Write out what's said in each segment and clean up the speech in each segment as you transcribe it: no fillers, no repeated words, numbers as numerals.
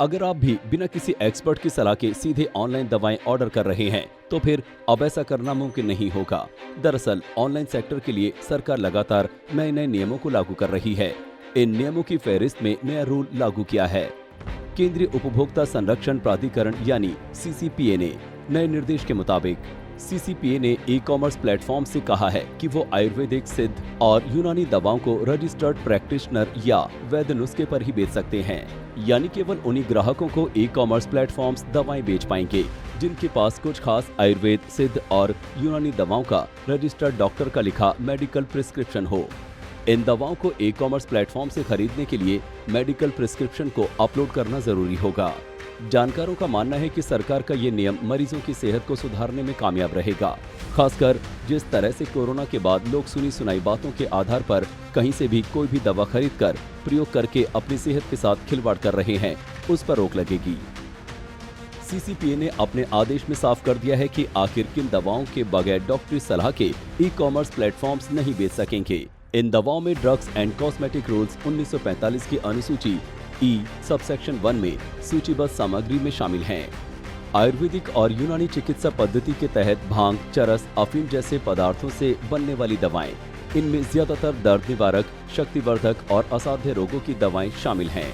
अगर आप भी बिना किसी एक्सपर्ट की सलाह के सीधे ऑनलाइन दवाएं ऑर्डर कर रहे हैं तो फिर अब ऐसा करना मुमकिन नहीं होगा। दरअसल ऑनलाइन सेक्टर के लिए सरकार लगातार नए नए नियमों को लागू कर रही है। इन नियमों की फहरिस्त में नया रूल लागू किया है। केंद्रीय उपभोक्ता संरक्षण प्राधिकरण यानी CCPA ने नए निर्देश के मुताबिक CCPA ने ई-कॉमर्स प्लेटफॉर्म से कहा है कि वो आयुर्वेदिक, सिद्ध और यूनानी दवाओं को रजिस्टर्ड प्रैक्टिशनर या वैध नुस्खे पर ही बेच सकते हैं। यानी केवल उन्हीं ग्राहकों को ई-कॉमर्स प्लेटफॉर्म्स दवाएं बेच पाएंगे जिनके पास कुछ खास आयुर्वेद, सिद्ध और यूनानी दवाओं का रजिस्टर्ड डॉक्टर का लिखा मेडिकल प्रिस्क्रिप्शन हो। इन दवाओं को ई-कॉमर्स प्लेटफॉर्म से खरीदने के लिए मेडिकल प्रिस्क्रिप्शन को अपलोड करना जरूरी होगा। जानकारों का मानना है कि सरकार का ये नियम मरीजों की सेहत को सुधारने में कामयाब रहेगा। खासकर जिस तरह से कोरोना के बाद लोग सुनी सुनाई बातों के आधार पर कहीं से भी कोई भी दवा खरीदकर प्रयोग करके अपनी सेहत के साथ खिलवाड़ कर रहे हैं, उस पर रोक लगेगी। CCPA ने अपने आदेश में साफ कर दिया है कि आखिर किन दवाओं के बगैर डॉक्टरी सलाह के ई-कॉमर्स प्लेटफॉर्म्स नहीं बेच सकेंगे। इन दवाओं में ड्रग्स एंड कॉस्मेटिक रूल्स 1945 की अनुसूची ई सबसेक्शन 1 में सूचीबद्ध सामग्री में शामिल हैं। आयुर्वेदिक और यूनानी चिकित्सा पद्धति के तहत भांग, चरस, अफीम जैसे पदार्थों से बनने वाली दवाएं। इनमें ज्यादातर दर्द निवारक, शक्तिवर्धक और असाध्य रोगों की दवाएं शामिल हैं।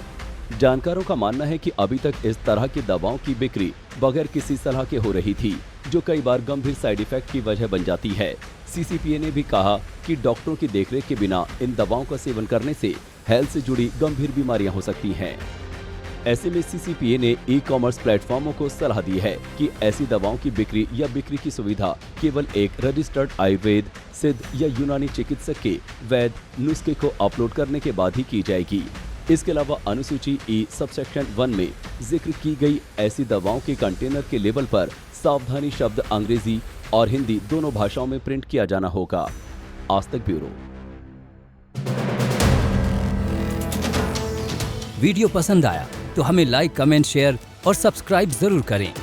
जानकारों का मानना है कि अभी तक इस तरह की दवाओं की बिक्री बगैर किसी सलाह के हो रही थी, जो कई बार गंभीर साइड इफेक्ट की वजह बन जाती है। CCPA ने भी कहा कि डॉक्टरों की देखरेख के बिना इन दवाओं का सेवन करने से हेल्थ से जुड़ी गंभीर बीमारियां हो सकती हैं। ऐसे में CCPA ने ई-कॉमर्स प्लेटफॉर्मों को सलाह दी है कि ऐसी दवाओं की बिक्री या बिक्री की सुविधा केवल एक रजिस्टर्ड आयुर्वेद, सिद्ध या यूनानी चिकित्सक के वैध नुस्खे को अपलोड करने के बाद ही की जाएगी। इसके अलावा अनुसूची ई सबसेक्शन 1 में जिक्र की गई ऐसी दवाओं के कंटेनर के लेबल पर सावधानी शब्द अंग्रेजी और हिंदी दोनों भाषाओं में प्रिंट किया जाना होगा। आज तक ब्यूरो। वीडियो पसंद आया तो हमें लाइक, कमेंट, शेयर और सब्सक्राइब जरूर करें।